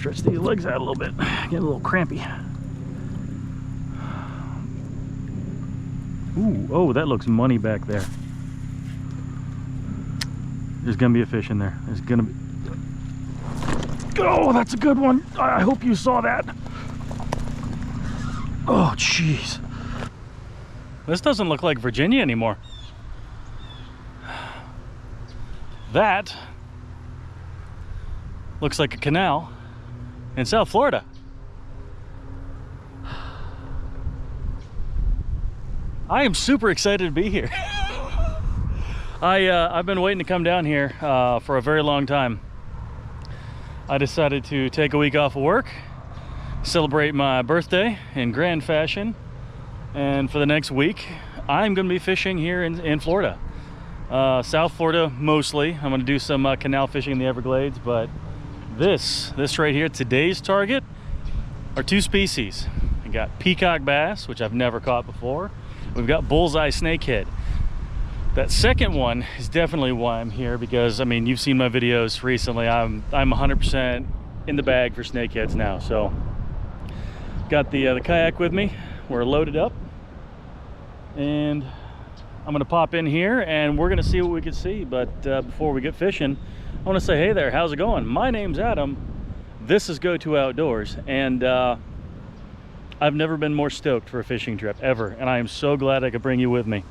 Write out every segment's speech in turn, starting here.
Stretch these legs out a little bit. Get a little crampy. Ooh, oh, that looks money back there. There's gonna be a fish in there. There's gonna be... Oh, that's a good one. I hope you saw that. Oh, jeez. This doesn't look like Virginia anymore. That looks like a canal in South Florida. I am super excited to be here. I've been waiting to come down here for a very long time. I decided to take a week off of work, celebrate my birthday in grand fashion, and for the next week I'm going to be fishing here in Florida. South Florida mostly. I'm going to do some canal fishing in the Everglades, but this right here, today's target, are two species. We got peacock bass, which I've never caught before. We've got bullseye snakehead. That second one is definitely why I'm here, because I mean, you've seen my videos recently. I'm 100% in the bag for snakeheads now. So got the kayak with me. We're loaded up, and I'm gonna pop in here and we're gonna see what we can see. But before we get fishing, I want to say, hey there, how's it going? My name's Adam. This is Go To Outdoors, and I've never been more stoked for a fishing trip ever, and I am so glad I could bring you with me.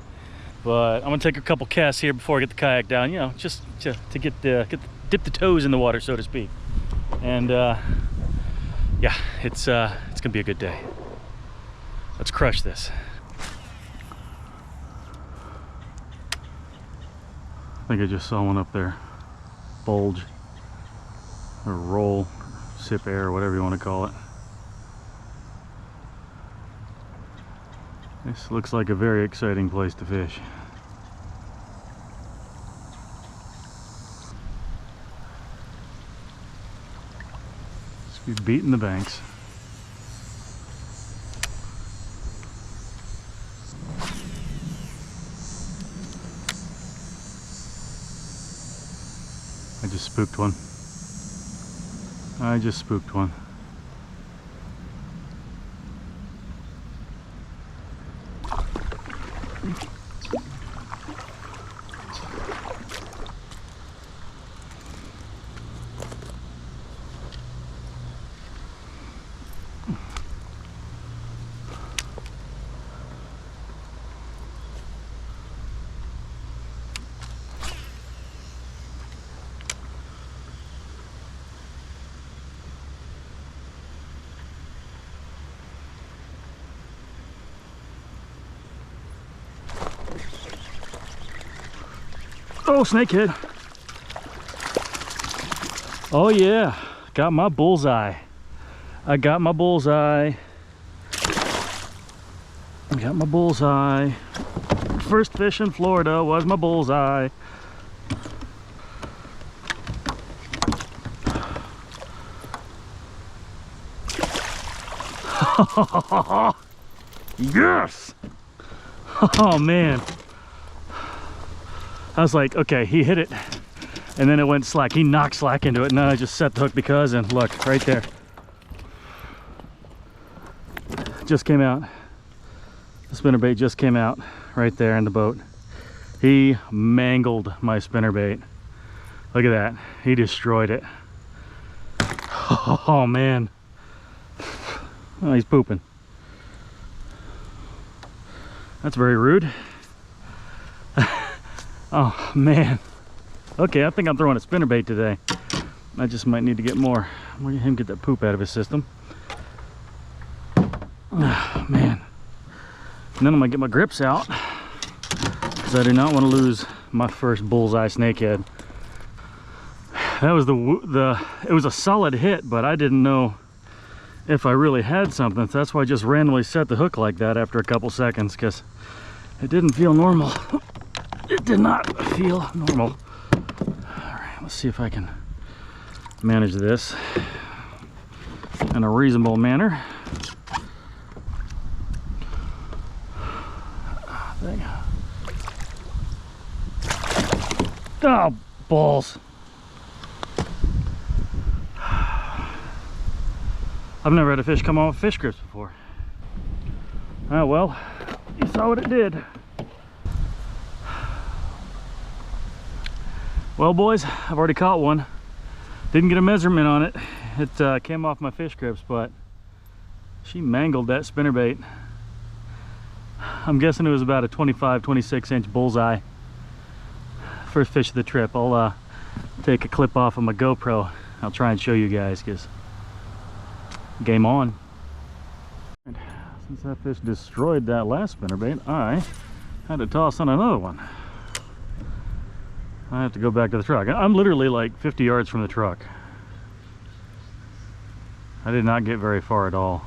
But I'm gonna take a couple casts here before I get the kayak down, you know, just to dip the toes in the water, so to speak. And yeah, it's gonna be a good day. Let's crush this. I think I just saw one up there. Bulge or roll, sip air, whatever you want to call it. This looks like a very exciting place to fish. Just be beating the banks. I just spooked one. I just spooked one. Oh, snakehead. Oh yeah, got my bullseye. I got my bullseye. I got my bullseye. First fish in Florida was my bullseye. Yes! Oh man. I was like, okay, he hit it, and then it went slack. He knocked slack into it, and then I just set the hook because, and look, right there. Just came out. The spinnerbait just came out right there in the boat. He mangled my spinnerbait. Look at that. He destroyed it. Oh, man. Oh, he's pooping. That's very rude. Oh man. Okay, I think I'm throwing a spinnerbait today. I just might need to get more. I'm gonna get him get that poop out of his system. Oh man. And then I'm gonna get my grips out, because I do not want to lose my first bullseye snakehead. That was it was a solid hit, but I didn't know if I really had something. So that's why I just randomly set the hook like that after a couple seconds, because it didn't feel normal. It did not feel normal. All right, let's see if I can manage this in a reasonable manner. Oh, balls. I've never had a fish come off fish grips before. Oh well, you saw what it did. Well boys, I've already caught one. Didn't get a measurement on it. It came off my fish grips, but she mangled that spinnerbait. I'm guessing it was about a 25, 26 inch bullseye. First fish of the trip. I'll take a clip off of my GoPro. I'll try and show you guys, because game on. And since that fish destroyed that last spinnerbait, I had to toss on another one. I have to go back to the truck. I'm literally like 50 yards from the truck. I did not get very far at all.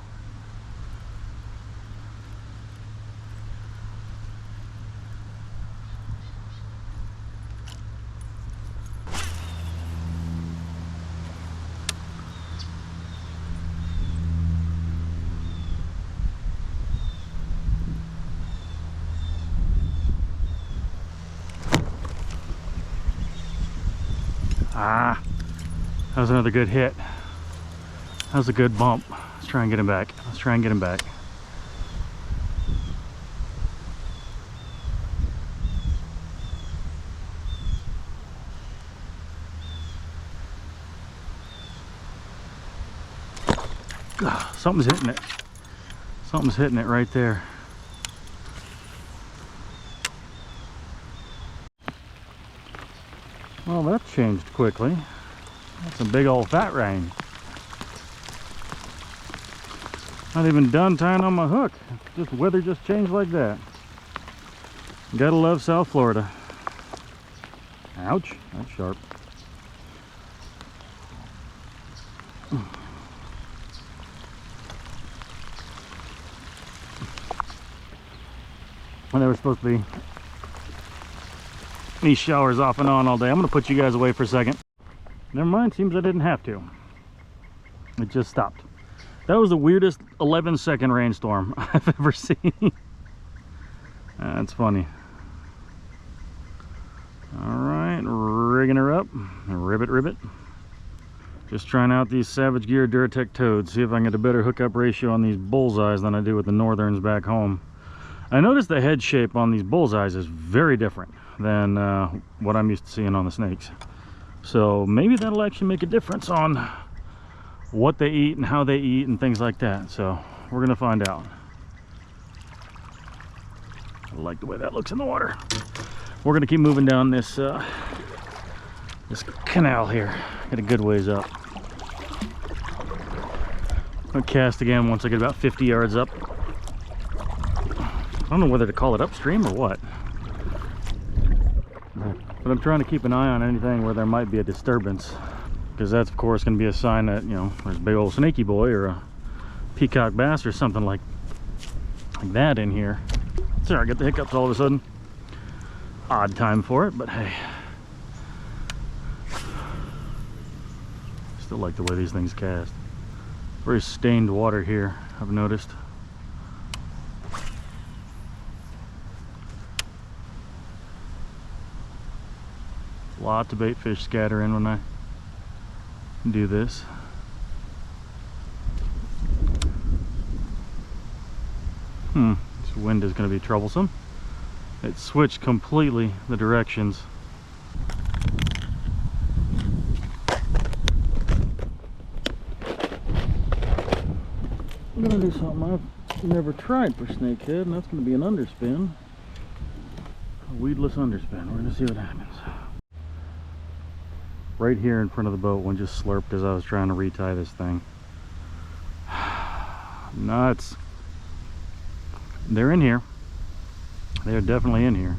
Ah, that was another good hit. That was a good bump. Let's try and get him back. Let's try and get him back. Something's hitting it. Something's hitting it right there. Well, that changed quickly. That's a big old fat rain. Not even done tying on my hook. Just weather just changed like that. Gotta love South Florida. Ouch, that's sharp. Well, there was supposed to be these showers off and on all day. I'm gonna put you guys away for a second. Never mind, seems I didn't have to. It just stopped. That was the weirdest 11-second rainstorm I've ever seen. That's funny. All right, rigging her up. Ribbit, ribbit. Just trying out these Savage Gear Duratec toads. See if I can get a better hookup ratio on these bullseyes than I do with the Northerns back home. I noticed the head shape on these bullseyes is very different than what I'm used to seeing on the snakes. So maybe that'll actually make a difference on what they eat and how they eat and things like that. So we're gonna find out. I like the way that looks in the water. We're gonna keep moving down this this canal here. Get a good ways up. I'll cast again once I get about 50 yards up. I don't know whether to call it upstream or what. But I'm trying to keep an eye on anything where there might be a disturbance, because that's of course going to be a sign that, you know, there's a big old snaky boy or a peacock bass or something like that in here. Sorry, I get the hiccups all of a sudden. Odd time for it, but hey. Still like the way these things cast. Very stained water here, I've noticed. Lots of bait fish scatter in when I do this. This wind is going to be troublesome. It switched completely the directions. I'm going to do something I've never tried for snakehead, and that's going to be an underspin. A weedless underspin. We're going to see what happens. Right here in front of the boat, one just slurped as I was trying to retie this thing. Nuts. They're in here. They are definitely in here.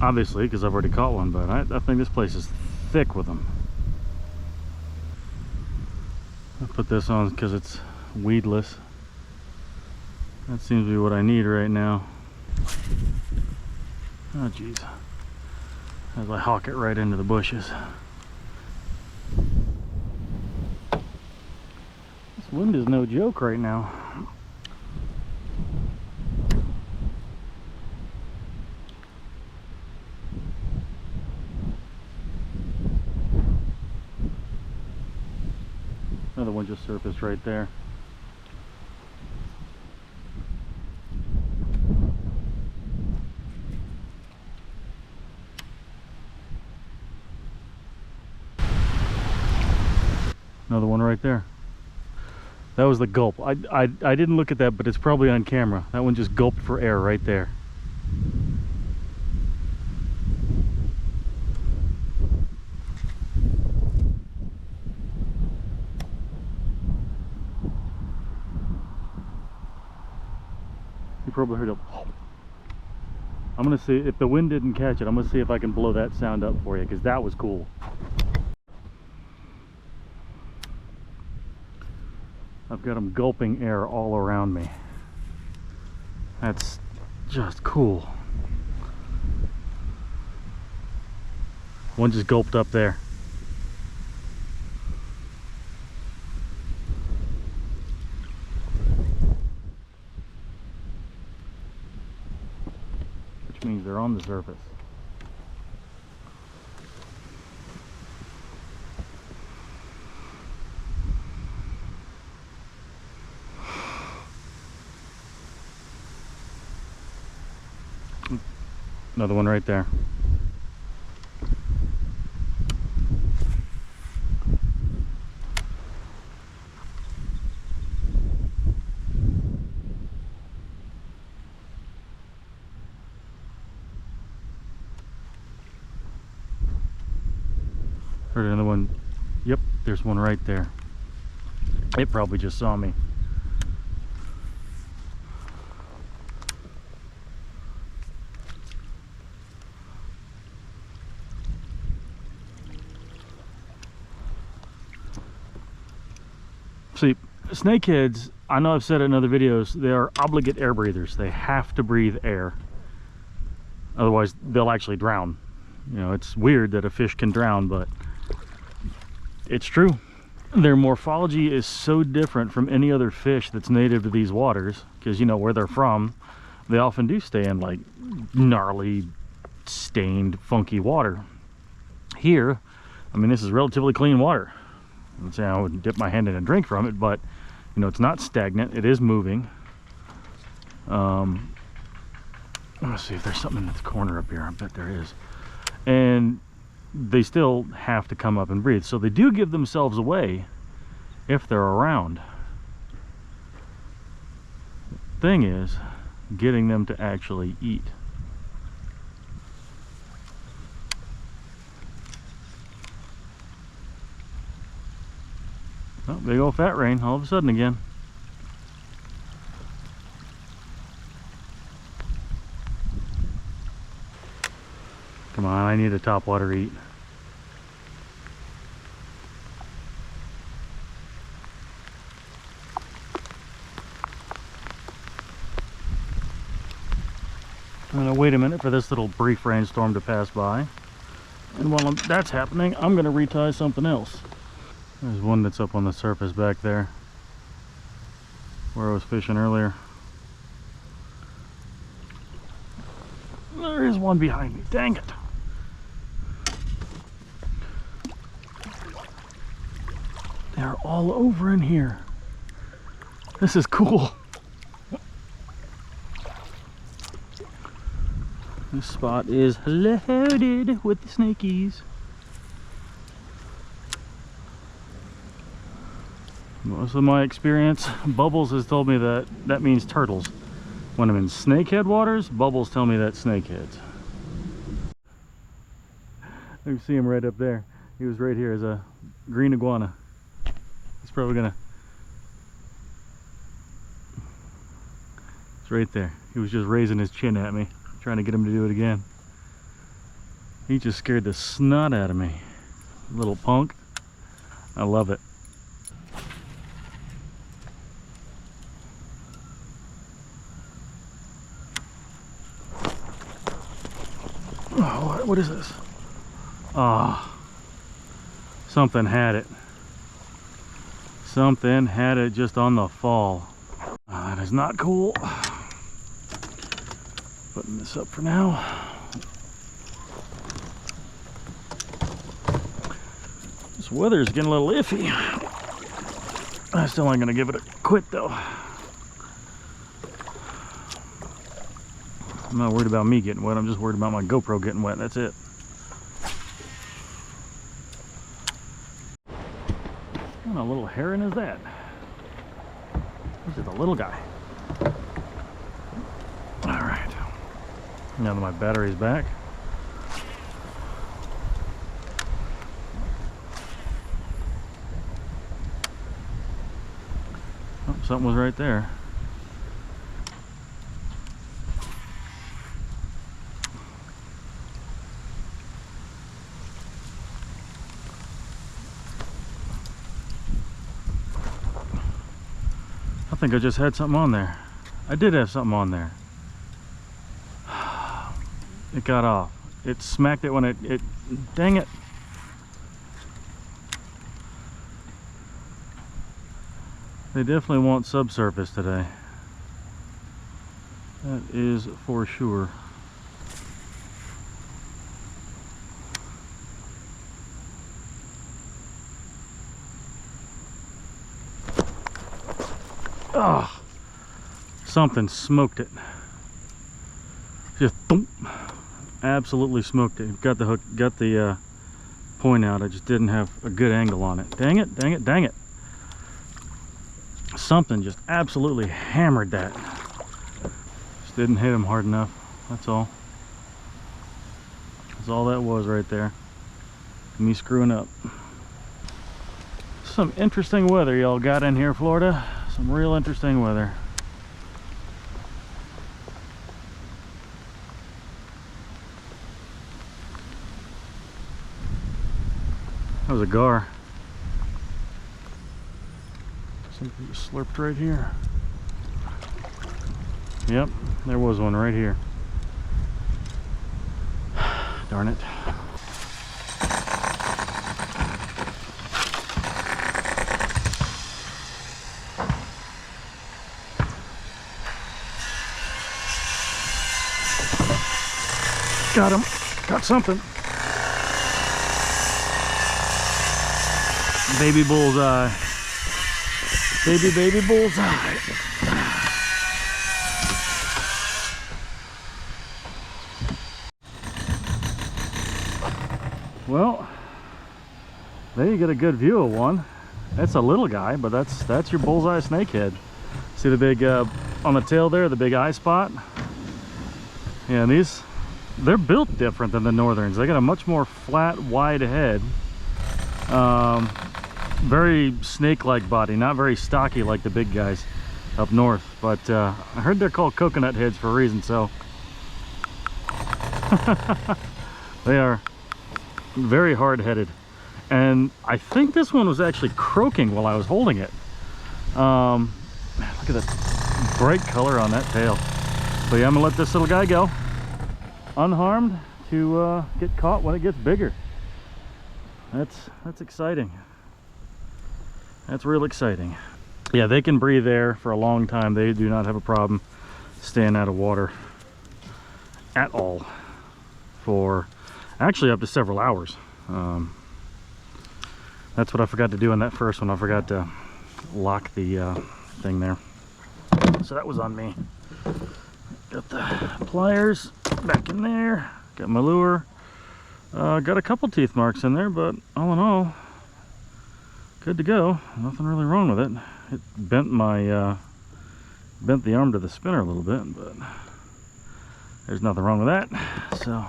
Obviously, because I've already caught one, but I think this place is thick with them. I'll put this on because it's weedless. That seems to be what I need right now. Oh geez. As I hawk it right into the bushes. This wind is no joke right now. Another one just surfaced right there. Another one right there. That was the gulp. I didn't look at that, but it's probably on camera. That one just gulped for air right there. You probably heard a... I'm gonna see if the wind didn't catch it. I'm gonna see if I can blow that sound up for you, because that was cool. I've got them gulping air all around me. That's just cool. One just gulped up there. Which means they're on the surface. Another one right there. Heard another one. Yep, there's one right there. It probably just saw me. See, snakeheads, I know I've said it in other videos, they are obligate air breathers. They have to breathe air. Otherwise, they'll actually drown. You know, it's weird that a fish can drown, but it's true. Their morphology is so different from any other fish that's native to these waters, because, you know, where they're from, they often do stay in, like, gnarly, stained, funky water. Here, I mean, this is relatively clean water. I'm saying I wouldn't dip my hand in and drink from it, but you know, it's not stagnant. It is moving. Let's see if there's something in this corner up here. I bet there is. And they still have to come up and breathe, so they do give themselves away if they're around. The thing is getting them to actually eat. Oh, big old fat rain all of a sudden again. Come on, I need a topwater eat. I'm gonna wait a minute for this little brief rainstorm to pass by. And while that's happening, I'm gonna retie something else. There's one that's up on the surface back there where I was fishing earlier. There is one behind me, dang it. They're all over in here. This is cool. This spot is loaded with the snakies. Most of my experience, Bubbles has told me that that means turtles. When I'm in snakehead waters, Bubbles tell me that's snakeheads. You see him right up there. He was right here as a green iguana. He's probably gonna... It's right there. He was just raising his chin at me, trying to get him to do it again. He just scared the snot out of me. Little punk. I love it. Oh, what is this? Ah, oh, something had it. Something had it just on the fall. That is not cool. Putting this up for now. This weather's getting a little iffy. I still ain't gonna give it a quit though. I'm not worried about me getting wet, I'm just worried about my GoPro getting wet, that's it. What kind of little heron is that? This is a little guy. Alright. Now that my battery's back. Oh, something was right there. I think I just had something on there. I did have something on there. It got off. It smacked it when it dang it. They definitely want subsurface today. That is for sure. Ah, something smoked it. Just thump, absolutely smoked it. Got the hook, got the point out. I just didn't have a good angle on it. Dang it, dang it, dang it. Something just absolutely hammered that. Just didn't hit him hard enough. That's all. That's all that was right there. Me screwing up. Some interesting weather y'all got in here, Florida. Some real interesting weather. That was a gar. Something just slurped right here. Yep, there was one right here. Darn it. Got him. Got something. Baby bullseye. Baby bullseye. Well, there you get a good view of one. That's a little guy, but that's your bullseye snakehead. See the big on the tail there, the big eye spot? Yeah, and they're built different than the northerns. They got a much more flat, wide head. Very snake-like body, not very stocky like the big guys up north. But I heard they're called coconut heads for a reason, so they are very hard-headed. And I think this one was actually croaking while I was holding it. Man, look at that bright color on that tail. But yeah, I'm gonna let this little guy go unharmed to get caught when it gets bigger. That's exciting. That's real exciting. Yeah, they can breathe air for a long time. They do not have a problem staying out of water at all for actually up to several hours. That's what I forgot to do in that first one. I forgot to lock the thing there, so that was on me. Got the pliers back in there, got my lure. Got a couple teeth marks in there, but all in all, good to go. Nothing really wrong with it. It bent my bent the arm to the spinner a little bit, but there's nothing wrong with that. So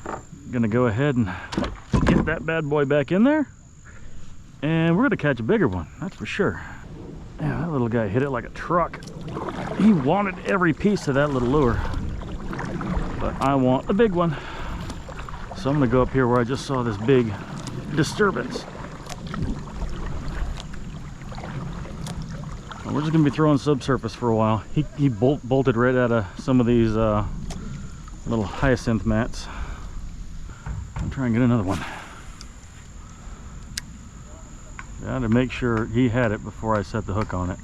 I'm gonna go ahead and get that bad boy back in there, and we're gonna catch a bigger one, that's for sure. Yeah, that little guy hit it like a truck. He wanted every piece of that little lure, but I want a big one. So I'm gonna go up here where I just saw this big disturbance. And we're just gonna be throwing subsurface for a while. He bolted right out of some of these little hyacinth mats. I'll try and get another one. Got to make sure he had it before I set the hook on it.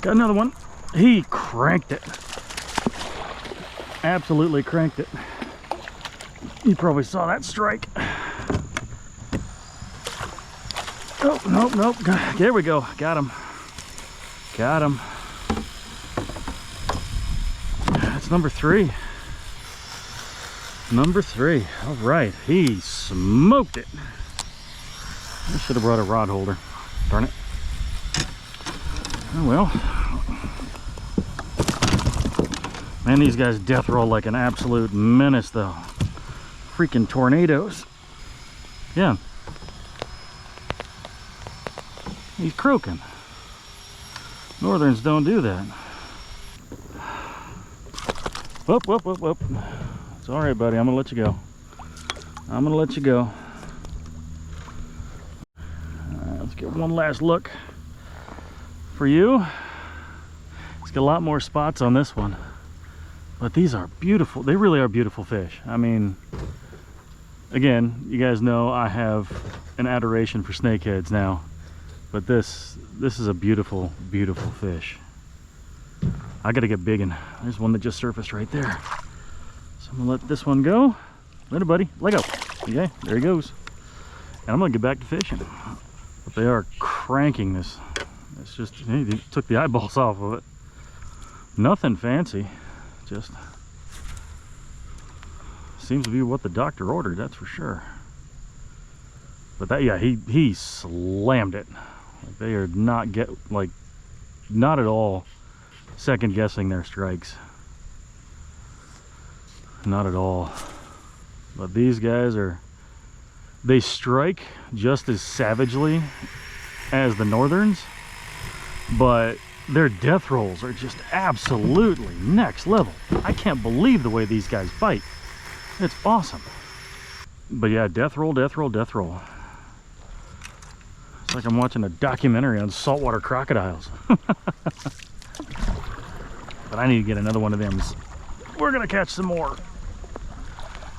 Got another one. He cranked it. Absolutely cranked it. You probably saw that strike. Oh, nope, nope. There we go. Got him. Got him. That's number 3. Number 3. All right. He smoked it. I should have brought a rod holder. Darn it. Oh well. Man, these guys death roll like an absolute menace though. Freaking tornadoes. Yeah. He's croaking. Northerns don't do that. Whoop, whoop, whoop, whoop. It's all right, buddy. I'm gonna let you go. I'm gonna let you go. Let's get one last look for you. It's got a lot more spots on this one, but these are beautiful. They really are beautiful fish. I mean, again, you guys know I have an adoration for snakeheads now, but this is a beautiful, beautiful fish. I gotta get biggin'. There's one that just surfaced right there. So I'm gonna let this one go. Let it, buddy. Let go. Okay, there he goes. And I'm gonna get back to fishing. But they are cranking this. It's just, hey, they took the eyeballs off of it. Nothing fancy. Just seems to be what the doctor ordered, that's for sure. But that, yeah, he slammed it. Like they are not not at all second guessing their strikes. Not at all. But these guys they strike just as savagely as the northerns, but their death rolls are just absolutely next level. I can't believe the way these guys fight. It's awesome. But yeah, death roll, death roll, death roll. It's like I'm watching a documentary on saltwater crocodiles. But I need to get another one of them. We're gonna catch some more.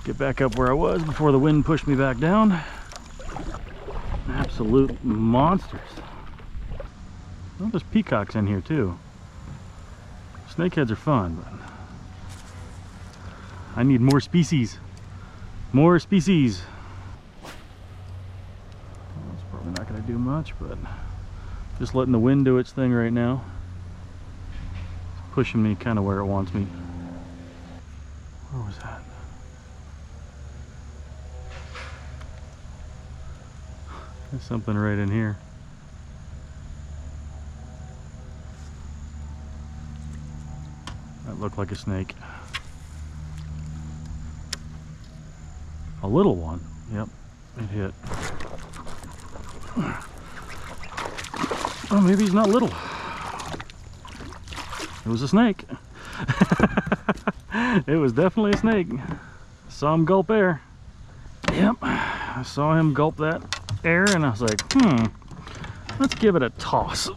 Get back up where I was before the wind pushed me back down. Absolute monsters. Well, there's peacocks in here too. Snakeheads are fun, but I need more species. More species. Well, it's probably not going to do much, but just letting the wind do its thing right now. It's pushing me kind of where it wants me. Where was that? There's something right in here. That looked like a snake. A little one. Yep, it hit. Oh, maybe he's not little. It was a snake. It was definitely a snake. Saw him gulp air. Yep, I saw him gulp that air and I was like, let's give it a toss.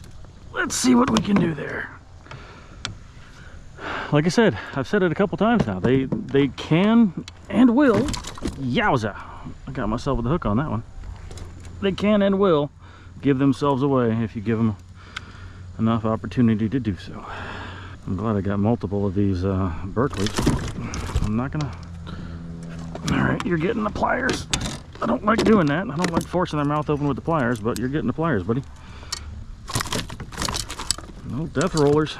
Let's see what we can do there. Like I said, I've said it a couple times now. They can and will. Yowza! I got myself with the hook on that one. They can and will give themselves away if you give them enough opportunity to do so. I'm glad I got multiple of these Berkeleys. I'm not gonna... Alright, you're getting the pliers. I don't like doing that. I don't like forcing their mouth open with the pliers, but you're getting the pliers, buddy. No death rollers.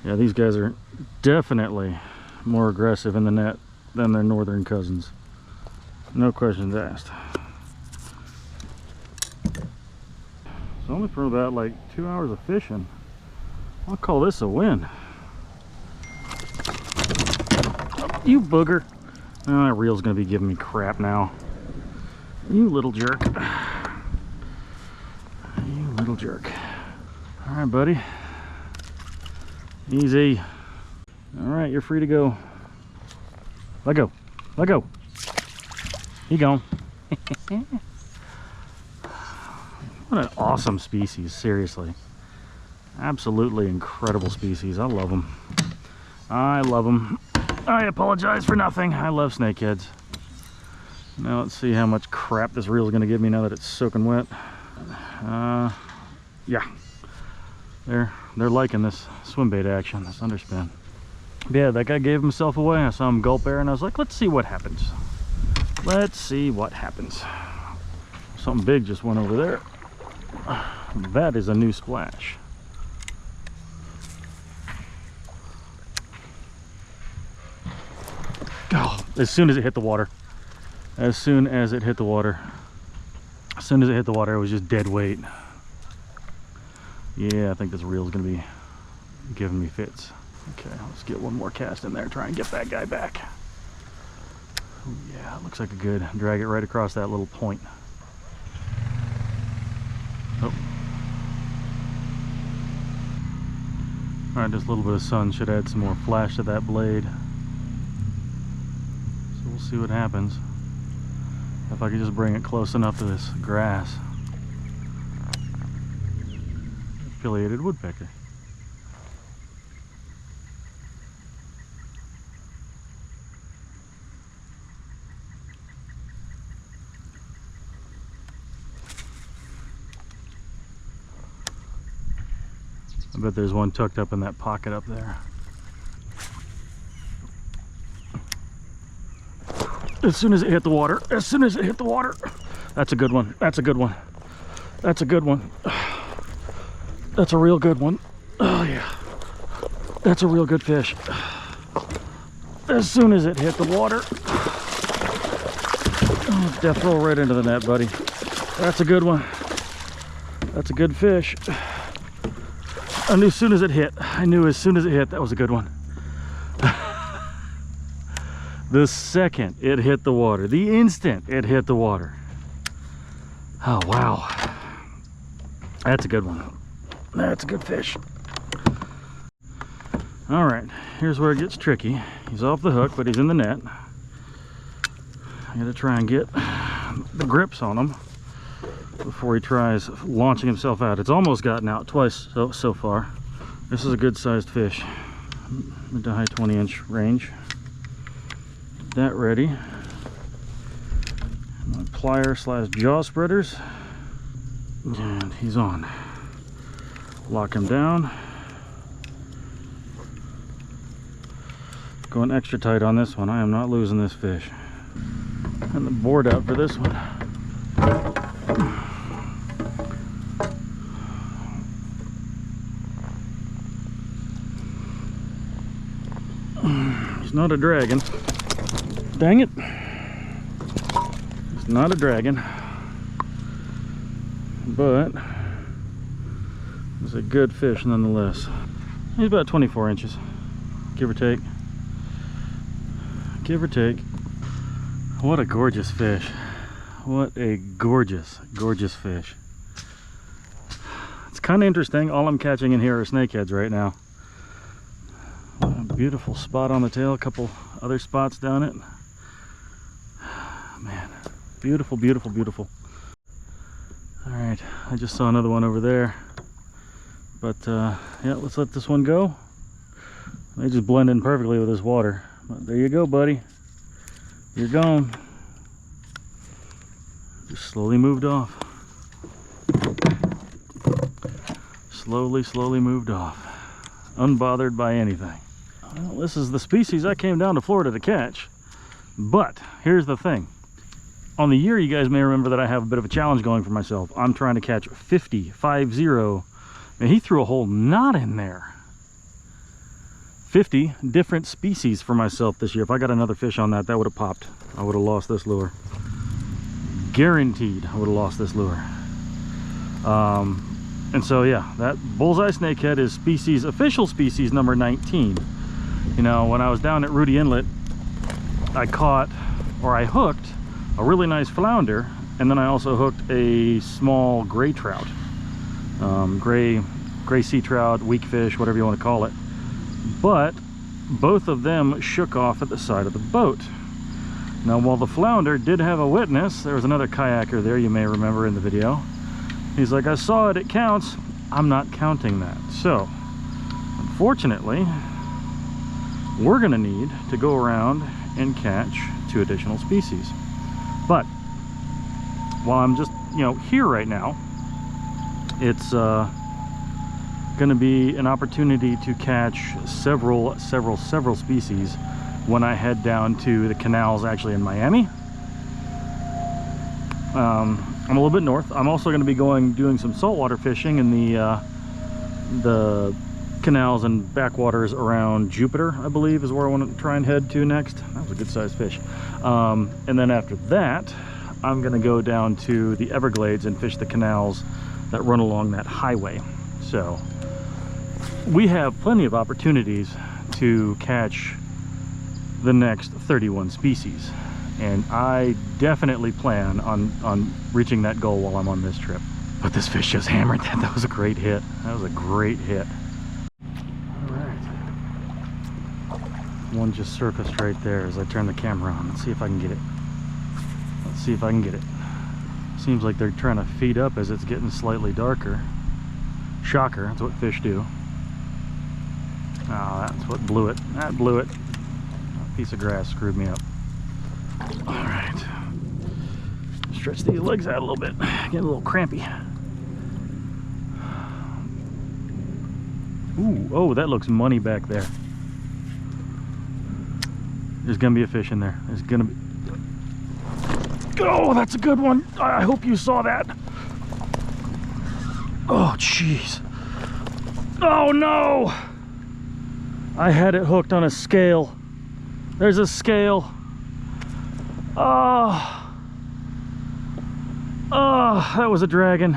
Yeah, these guys are definitely more aggressive in the net than their northern cousins. No questions asked. It's only for about like 2 hours of fishing. I'll call this a win. You booger. Oh, that reel's gonna be giving me crap now. You little jerk. You little jerk. All right, buddy. Easy. All right, you're free to go. Let go. Let go. He gone. What an awesome species, seriously. Absolutely incredible species. I love them. I love them. I apologize for nothing. I love snakeheads. Now let's see how much crap this reel is going to give me now that it's soaking wet. Yeah. they're liking this swim bait action, this underspin. But yeah, that guy gave himself away. I saw him gulp air and I was like, let's see what happens. Let's see what happens. Something big just went over there. That is a new splash. Oh, as soon as it hit the water. As soon as it hit the water. As soon as it hit the water, it was just dead weight. Yeah, I think this reel is going to be giving me fits. Okay, let's get one more cast in there, try and get that guy back. Ooh, yeah, it looks like a good. Drag it right across that little point. Oh. Alright, just a little bit of sun should add some more flash to that blade. So we'll see what happens. If I could just bring it close enough to this grass. Affiliated woodpecker. I bet there's one tucked up in that pocket up there. As soon as it hit the water, as soon as it hit the water. That's a good one, that's a good one. That's a good one. That's a real good one. Oh yeah. That's a real good fish. As soon as it hit the water. Oh, death roll right into the net, buddy. That's a good one. That's a good fish. I knew as soon as it hit. I knew as soon as it hit that was a good one. The second it hit the water, the instant it hit the water. Oh wow. That's a good one. That's a good fish. All right, here's where it gets tricky. He's off the hook, but he's in the net. I gotta try and get the grips on him before he tries launching himself out. It's almost gotten out twice so far. This is a good sized fish. Mid to high 20-inch range. Get that ready. My plier slash jaw spreaders. And he's on. Lock him down. Going extra tight on this one. I am not losing this fish. And the board out for this one. He's not a dragon. Dang it. He's not a dragon. But it's a good fish nonetheless. He's about 24 inches, give or take. Give or take. What a gorgeous fish. What a gorgeous, gorgeous fish. It's kind of interesting. All I'm catching in here are snakeheads right now. A beautiful spot on the tail, a couple other spots down it. Man, beautiful, beautiful, beautiful. All right, I just saw another one over there. But yeah, let's let this one go. They just blend in perfectly with this water. But there you go, buddy. You're gone. Just slowly moved off. Slowly moved off. Unbothered by anything. Well, this is the species I came down to Florida to catch. But here's the thing. On the year, you guys may remember that I have a bit of a challenge going for myself. I'm trying to catch 50, and he threw a whole knot in there. 50 different species for myself this year. If I got another fish on that, that would have popped. I would have lost this lure. Guaranteed I would have lost this lure. And so yeah, that bullseye snakehead is species, official species number 19. You know, when I was down at Rudy Inlet, I hooked a really nice flounder, and then I also hooked a small gray trout. Gray sea trout, weak fish, whatever you want to call it. But both of them shook off at the side of the boat. Now, while the flounder did have a witness, there was another kayaker there, you may remember in the video. He's like, I saw it, it counts. I'm not counting that. So, unfortunately, we're gonna need to go around and catch 2 additional species. But while I'm just, you know, here right now, it's going to be an opportunity to catch several species when I head down to the canals actually in Miami. I'm a little bit north. I'm also going to be doing some saltwater fishing in the canals and backwaters around Jupiter, I believe, is where I want to try and head to next. That was a good sized fish. And then after that, I'm going to go down to the Everglades and fish the canals that run along that highway. So we have plenty of opportunities to catch the next 31 species, and I definitely plan on reaching that goal while I'm on this trip. But this fish just hammered that. That was a great hit. That was a great hit. All right, one just surfaced right there as I turn the camera on. Let's see if I can get it. Let's see if I can get it. Seems like they're trying to feed up as it's getting slightly darker. Shocker, that's what fish do. Oh, that's what blew it. That blew it. A piece of grass screwed me up. All right. Stretch these legs out a little bit. Getting a little crampy. Ooh, oh, that looks money back there. There's gonna be a fish in there. There's gonna be... Oh, that's a good one. I hope you saw that. Oh, jeez. Oh, no. I had it hooked on a scale. There's a scale. Oh. Oh, that was a dragon.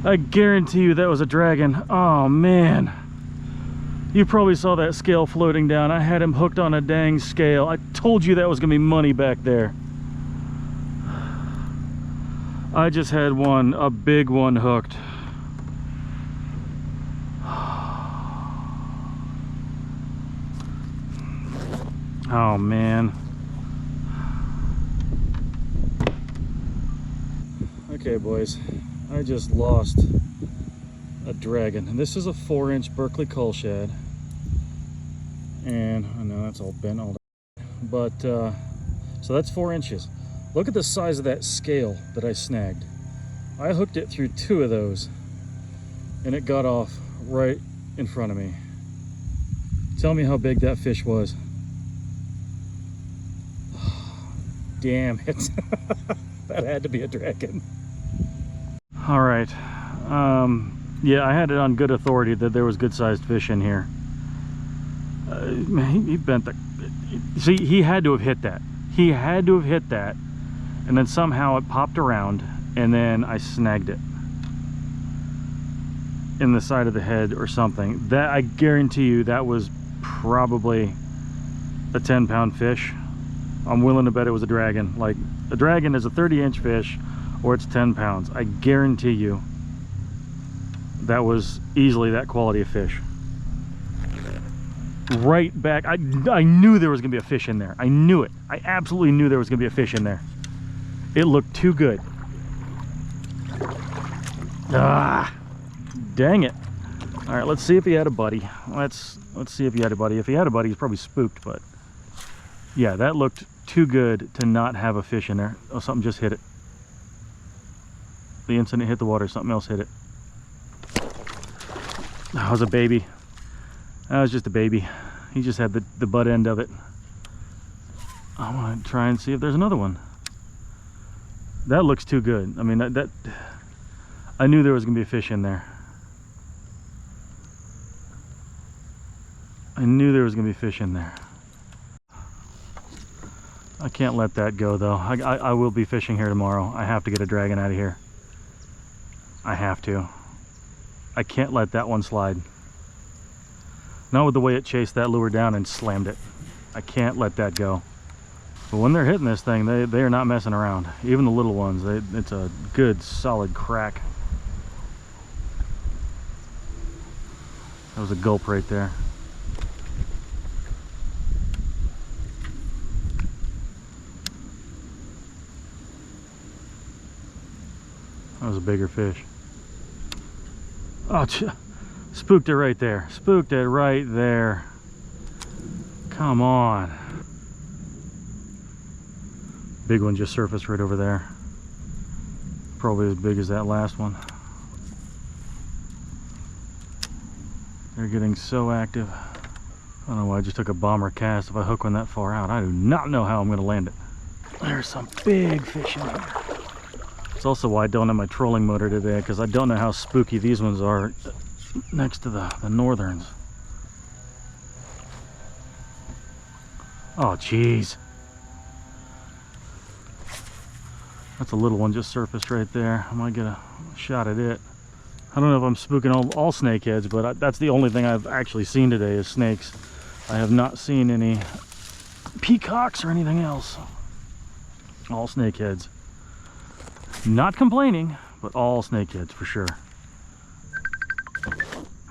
I guarantee you that was a dragon. Oh, man. You probably saw that scale floating down. I had him hooked on a dang scale. I told you that was gonna be money back there. I just had one, a big one, hooked. Oh, man. Okay, boys, I just lost a dragon, and this is a 4-inch Berkeley cull shad, and I know that's all bent, all that, but so that's 4 inches. Look at the size of that scale that I snagged. I hooked it through 2 of those, and it got off right in front of me. Tell me how big that fish was. Damn it. That had to be a dragon. All right. Yeah, I had it on good authority that there was good-sized fish in here. He bent the... See, he had to have hit that. He had to have hit that, and then somehow it popped around, and then I snagged it in the side of the head or something. That, I guarantee you, that was probably a 10-pound fish. I'm willing to bet it was a dragon. Like, a dragon is a 30-inch fish, or it's 10 pounds. I guarantee you that was easily that quality of fish. Right back. I knew there was gonna be a fish in there. I knew it. I absolutely knew there was gonna be a fish in there. It looked too good. Ah, dang it. All right, let's see if he had a buddy. Let's see if he had a buddy. If he had a buddy, he's probably spooked, but yeah, that looked too good to not have a fish in there. Oh, something just hit it. The instant it hit the water, something else hit it. That was a baby. That was just a baby. He just had the butt end of it. I want to try and see if there's another one. That looks too good. I mean, that I knew there was gonna be a fish in there. I knew there was gonna be fish in there. I can't let that go though. I will be fishing here tomorrow. I have to get a dragon out of here. I have to. I can't let that one slide. Not with the way it chased that lure down and slammed it. I can't let that go. But when they're hitting this thing, they are not messing around. Even the little ones, it's a good solid crack. That was a gulp right there. That was a bigger fish. Oh, spooked it right there. Spooked it right there. Come on. Big one just surfaced right over there. Probably as big as that last one. They're getting so active. I don't know why I just took a bomber cast if I hook one that far out. I do not know how I'm going to land it. There's some big fish in here. It's also why I don't have my trolling motor today, because I don't know how spooky these ones are next to the northerns. Oh, jeez. That's a little one just surfaced right there. I might get a shot at it. I don't know if I'm spooking all snakeheads, but that's the only thing I've actually seen today is snakes. I have not seen any peacocks or anything else. All snakeheads. Not complaining, but all snakeheads for sure.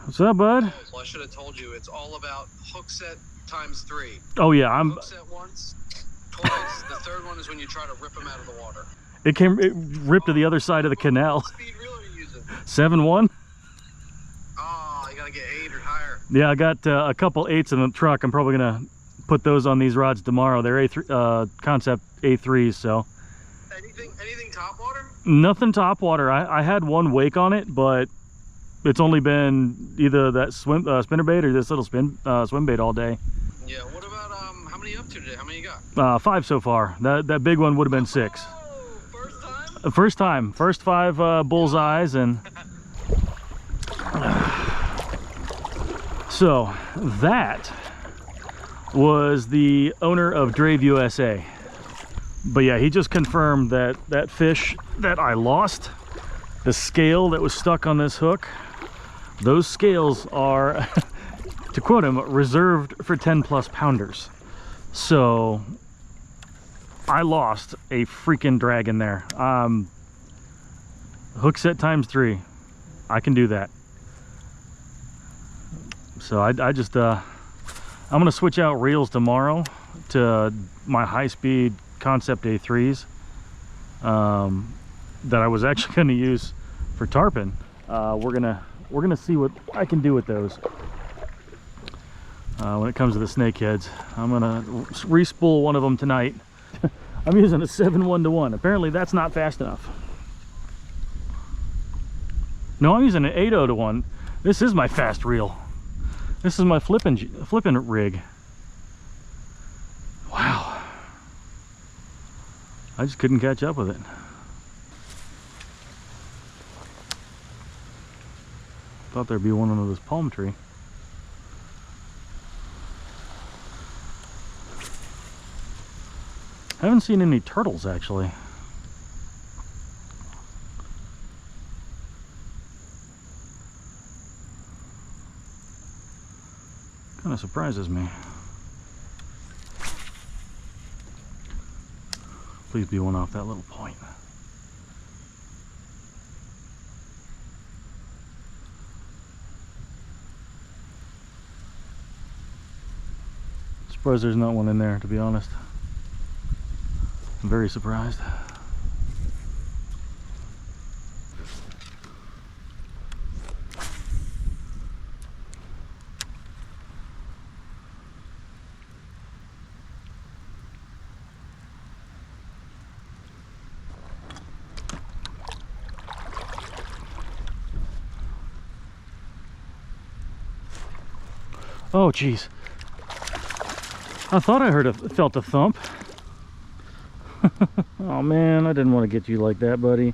What's up, bud? Well, I should have told you, it's all about hook set times 3. Oh yeah, I'm hook set once, twice. The third one is when you try to rip them out of the water. It ripped to the other side of the canal. What speed reel are you using? 7.1. Oh, you gotta get 8 or higher. Yeah, I got a couple 8s in the truck. I'm probably gonna put those on these rods tomorrow. They're A3 concept A3s, so. Anything top water? Nothing top water. I had one wake on it, but it's only been either that spinnerbait or this little swim bait all day. Yeah. What about how many up to today? How many you got? 5 so far. That big one would have been 6. Oh, first time? First time. First 5 bullseyes, and so that was the owner of Drave USA. But yeah, he just confirmed that that fish that I lost, the scale that was stuck on this hook, those scales are, to quote him, reserved for 10+ pounders. So I lost a freaking dragon there. Hook set times 3. I can do that. So I just I'm gonna switch out reels tomorrow to my high-speed concept A3s that I was actually going to use for tarpon. We're gonna see what I can do with those when it comes to the snakeheads. I'm gonna re-spool one of them tonight. I'm using a 7.1-to-1. Apparently that's not fast enough. No, I'm using an 8.0-to-1. This is my fast reel. This is my flipping rig. Wow. I just couldn't catch up with it. Thought there'd be one under this palm tree. Haven't seen any turtles actually. Kind of surprises me. Please be one off that little point. Surprised there's not one in there, to be honest. I'm very surprised. Oh geez, I thought I felt a thump. Oh man, I didn't want to get you like that, buddy.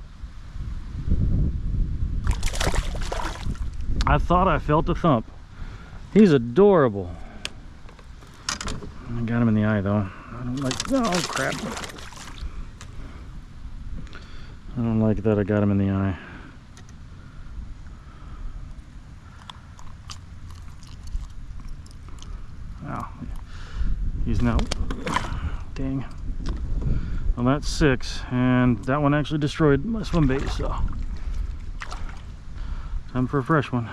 I thought I felt a thump. He's adorable. I got him in the eye though. I don't like, oh crap. I don't like that I got him in the eye. Wow. He's now, dang. Well, that's 6, and that one actually destroyed my swim bait, so time for a fresh one.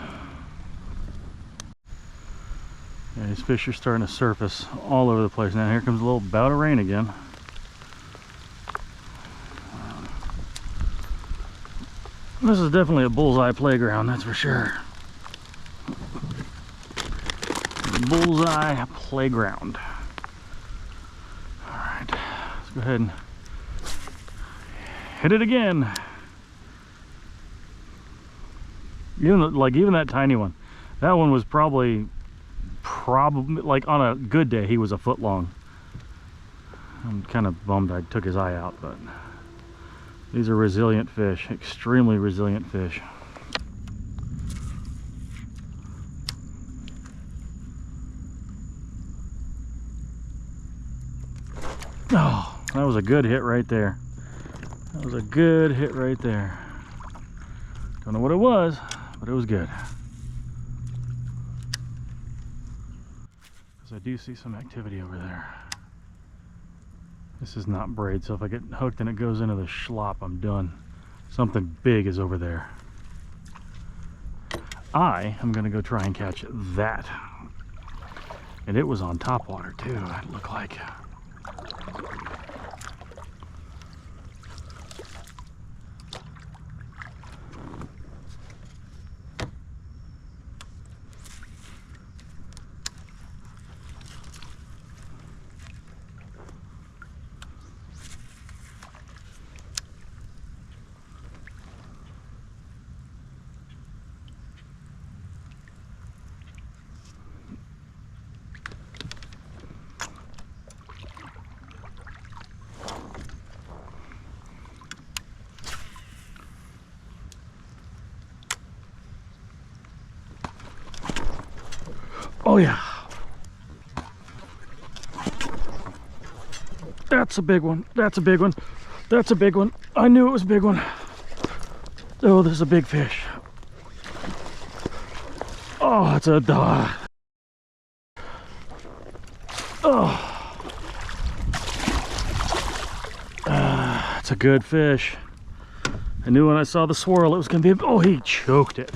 Yeah, these fish are starting to surface all over the place now. Here comes a little bout of rain again. This is definitely a bullseye playground, that's for sure. Bullseye playground. All right, let's go ahead and hit it again. Even that tiny one, That one was probably like on a good day, he was a foot long. I'm kind of bummed I took his eye out, but these are resilient fish, extremely resilient fish. Oh, that was a good hit right there. That was a good hit right there. Don't know what it was, but it was good. Because I do see some activity over there. This is not braid, so if I get hooked and it goes into the schlop, I'm done. Something big is over there. I am going to go try and catch that. And it was on top water too, it looked like. Oh yeah, that's a big one. That's a big one. That's a big one. I knew it was a big one. Oh, this is a big fish. Oh, it's a oh, it's a good fish. I knew when I saw the swirl it was gonna be. Oh, he choked it.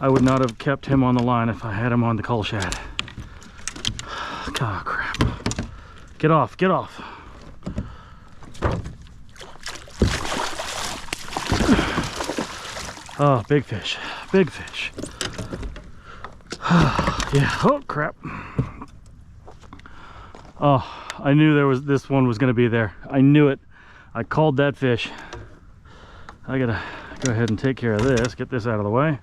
I would not have kept him on the line if I had him on the cull shad. Oh, crap. Get off, get off. Oh, big fish, big fish. Yeah, oh, crap. Oh, I knew this one was gonna be there. I knew it. I called that fish. I gotta go ahead and take care of this, get this out of the way.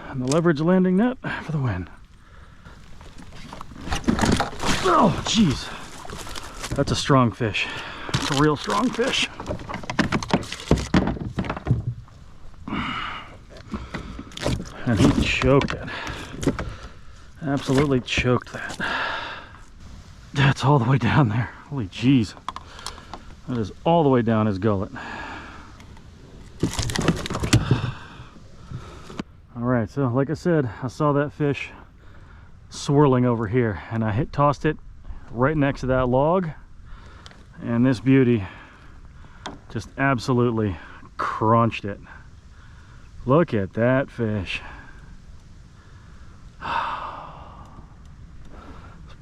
And the leverage landing net for the win. Oh, jeez. That's a strong fish. It's a real strong fish. And he choked it. Absolutely choked that. That's all the way down there. Holy jeez. That is all the way down his gullet. Alright, so like I said, I saw that fish swirling over here and I tossed it right next to that log, and this beauty just absolutely crunched it. Look at that fish. Let's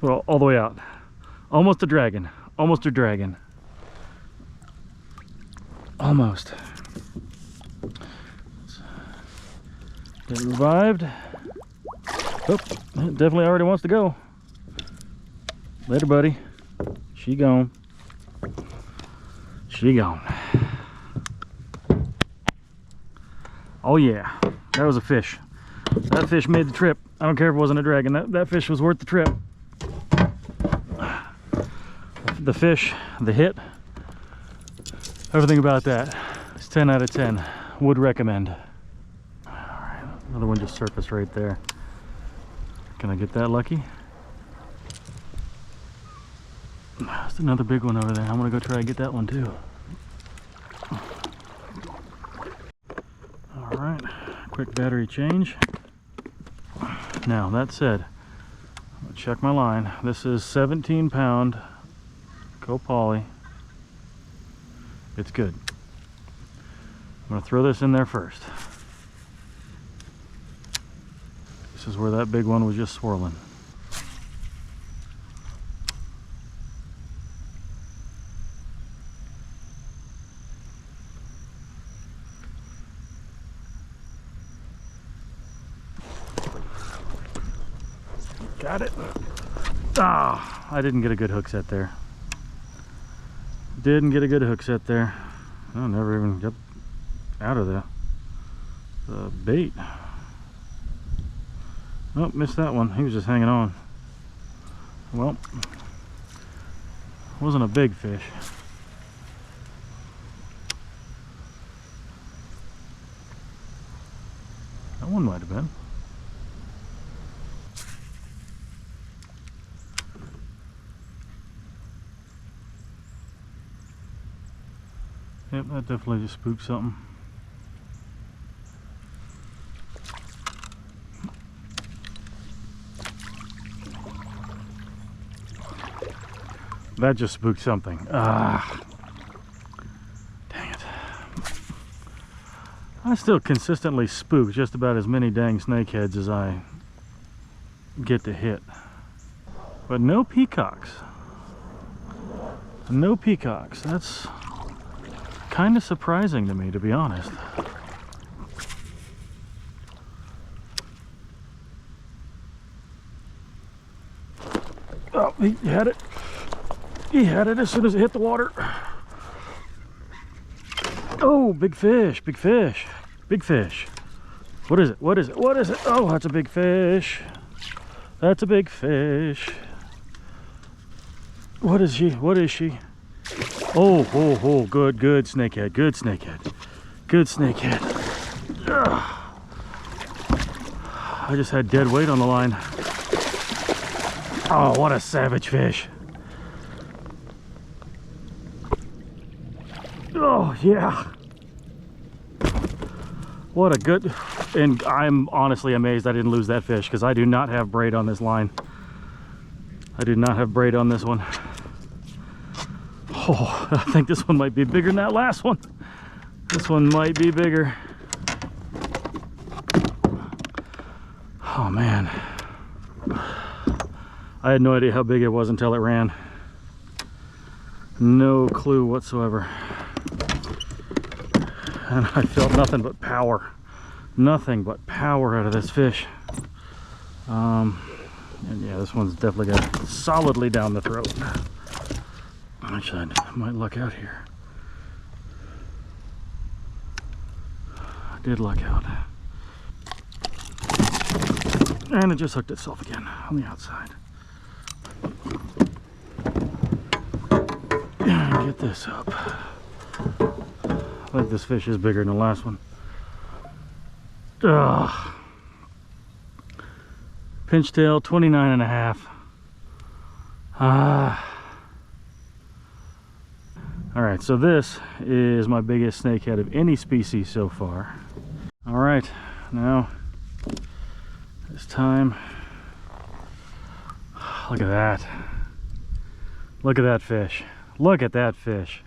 put it all the way out. Almost a dragon. Almost a dragon. Almost. Get it revived. Oh, it definitely already wants to go. Later, buddy. She gone. She gone. Oh yeah, that was a fish. That fish made the trip. I don't care if it wasn't a dragon. That fish was worth the trip. The fish, the hit, everything about that. It's 10 out of 10. Would recommend. Another one just surfaced right there. Can I get that lucky? There's another big one over there. I'm gonna go try and get that one too. All right, quick battery change. Now that said, I'll check my line. This is 17-pound co-poly. It's good. I'm gonna throw this in there first. This is where that big one was just swirling. Got it. Ah, I didn't get a good hook set there. Didn't get a good hook set there. I never even got out of the bait. Oh, missed that one. He was just hanging on. Well, wasn't a big fish. That one might have been. Yep, that definitely just spooked something. That just spooked something. Ah, dang it. I still consistently spook just about as many dang snakeheads as I get to hit. But no peacocks. No peacocks. That's kind of surprising to me, to be honest. Oh, he had it. He had it as soon as it hit the water. Oh, big fish, big fish, big fish. What is it? What is it? What is it? Oh, that's a big fish. That's a big fish. What is she? What is she? Oh, oh, oh, good, good snakehead, good snakehead, good snakehead. Ugh. I just had dead weight on the line. Oh, what a savage fish. Oh, yeah. What a good, and I'm honestly amazed I didn't lose that fish because I do not have braid on this line. I do not have braid on this one. Oh, I think this one might be bigger than that last one. This one might be bigger. Oh, man. I had no idea how big it was until it ran. No clue whatsoever. And I felt nothing but power. Nothing but power out of this fish. And yeah, this one's definitely got solidly down the throat. Actually, I might luck out here. I did luck out. And it just hooked itself again on the outside. And get this up. I think this fish is bigger than the last one. Ugh. Pinchtail, 29 and a half. All right, so this is my biggest snakehead of any species so far. All right, now it's time. Look at that. Look at that fish. Look at that fish.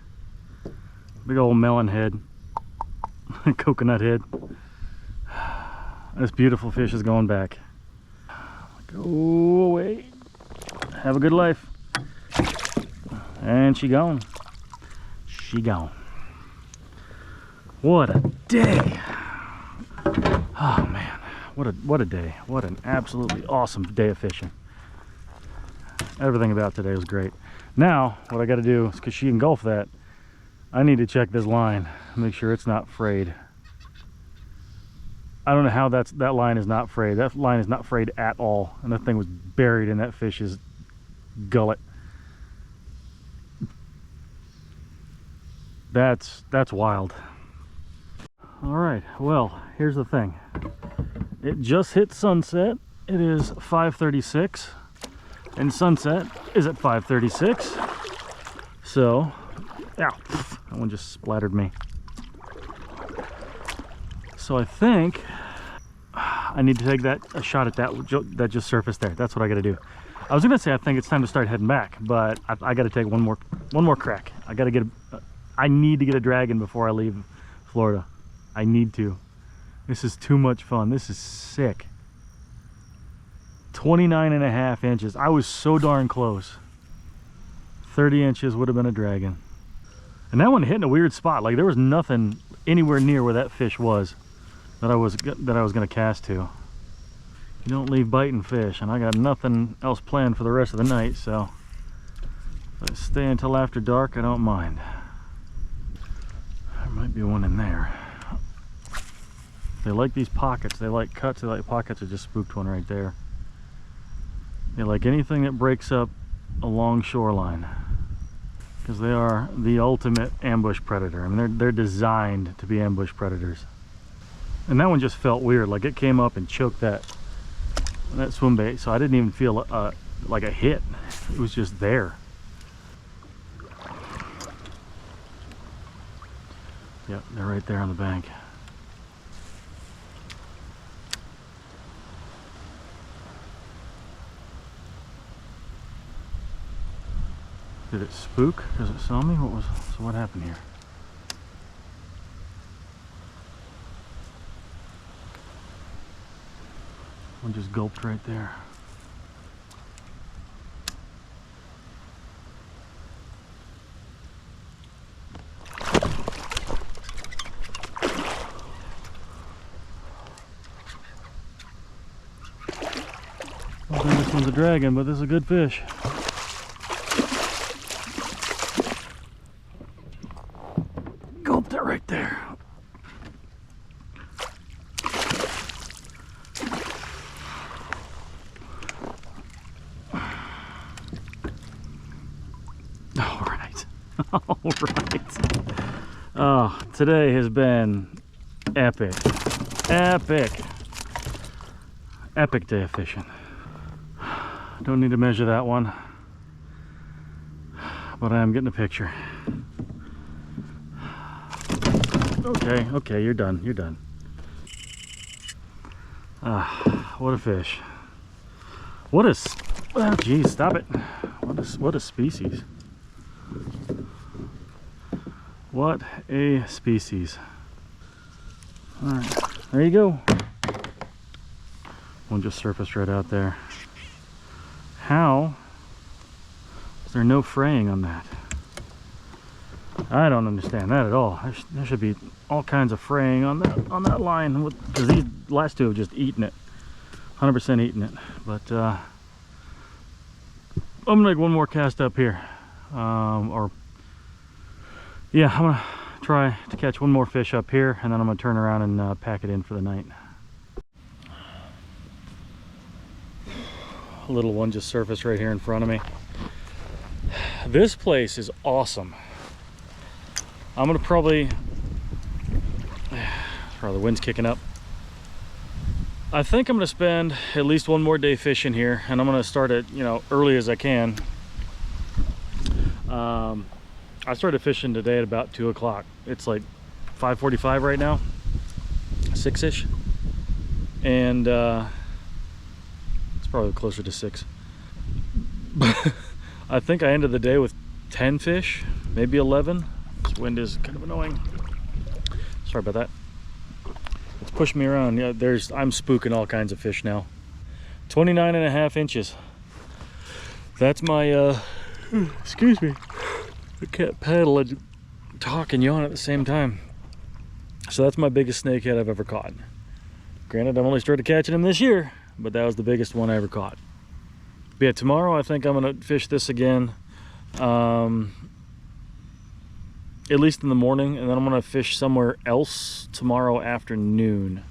Big old melon head. Coconut head. This beautiful fish is going back. Go away. Have a good life. And she gone. She gone. What a day. Oh man. What a day. What an absolutely awesome day of fishing. Everything about today was great. Now, what I got to do is, because she engulfed that, I need to check this line, make sure it's not frayed. I don't know how that line is not frayed. That line is not frayed at all, and that thing was buried in that fish's gullet. That's wild. All right, well, here's the thing. It just hit sunset. It is 5:36, and sunset is at 5:36. So, ow, that one just splattered me. So I think I need to take a shot at that just surfaced there. That's what I got to do. I was gonna say I think it's time to start heading back, but I got to take one more crack. I need to get a dragon before I leave Florida. I need to. This is too much fun. This is sick. 29 and a half inches. I was so darn close. 30 inches would have been a dragon. And that one hit in a weird spot. Like there was nothing anywhere near where that fish was that I was gonna cast to. You don't leave biting fish, and I got nothing else planned for the rest of the night, so if I stay until after dark, I don't mind. There might be one in there. They like these pockets. They like cuts. They like pockets. I just spooked one right there. They like anything that breaks up a long shoreline, because they are the ultimate ambush predator. I mean, they're designed to be ambush predators. And that one just felt weird, like it came up and choked that swim bait, so I didn't even feel like a hit. It was just there. Yep, they're right there on the bank. Did it spook because it saw me? So what happened here? One just gulped right there. I don't think this one's a dragon, but this is a good fish. Gulped it right there. All right. All right. Oh, today has been epic. Epic. Epic day of fishing. Don't need to measure that one, but I am getting a picture. Okay, you're done. You're done. What a fish. What a, oh geez, stop it. What a species. What a species. All right, there you go. One just surfaced right out there. How is there no fraying on that? I don't understand that at all. There should be all kinds of fraying on that line, because these last two have just eaten it, 100% eaten it. But I'm gonna make one more cast up here, I'm gonna try to catch one more fish up here, and then I'm gonna turn around and pack it in for the night. A little one just surfaced right here in front of me. This place is awesome. I'm gonna probably, the wind's kicking up. I think I'm gonna spend at least one more day fishing here, and I'm gonna start it, early as I can. I started fishing today at about 2 o'clock. It's like 5:45 right now, 6-ish, and it's probably closer to 6. But I think I ended the day with 10 fish, maybe 11. This wind is kind of annoying. Sorry about that. It's pushing me around. Yeah, I'm spooking all kinds of fish now. 29.5 inches. That's my, excuse me. I can't paddle and talk and yawn at the same time. So that's my biggest snakehead I've ever caught. Granted, I've only started catching them this year, but that was the biggest one I ever caught. But yeah, tomorrow I think I'm gonna fish this again, at least in the morning, and then I'm gonna fish somewhere else tomorrow afternoon.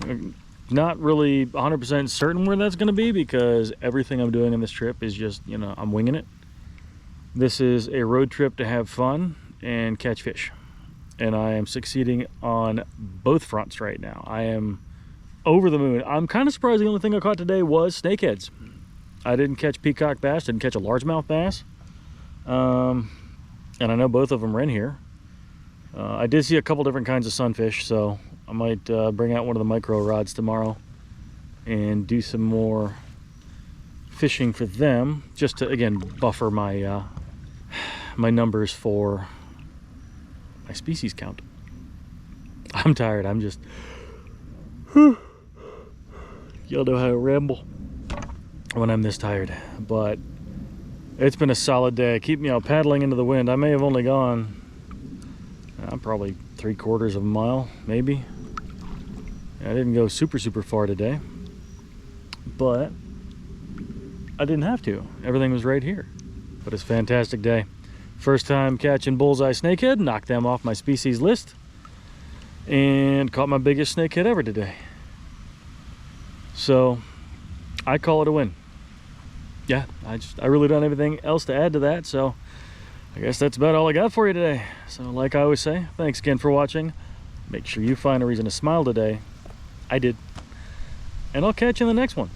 I'm not really 100% certain where that's gonna be, because everything I'm doing in this trip is just, I'm winging it. This is a road trip to have fun and catch fish, and I am succeeding on both fronts right now. I am over the moon. I'm kind of surprised the only thing I caught today was snakeheads. I didn't catch peacock bass, didn't catch a largemouth bass, and I know both of them are in here. I did see a couple different kinds of sunfish, so I might bring out one of the micro rods tomorrow and do some more fishing for them, just to again buffer my my numbers for my species count. I'm tired. I'm just, y'all know how I ramble when I'm this tired, but it's been a solid day. Keep me out paddling into the wind. I may have only gone probably 3/4 of a mile, maybe. I didn't go super far today, but I didn't have to. Everything was right here. But it's a fantastic day. First time catching bullseye snakehead, knocked them off my species list, and caught my biggest snakehead ever today. So I call it a win. yeah, I really don't have anything else to add to that, so I guess that's about all I got for you today. So like I always say, thanks again for watching. Make sure you find a reason to smile today. I did. And I'll catch you in the next one.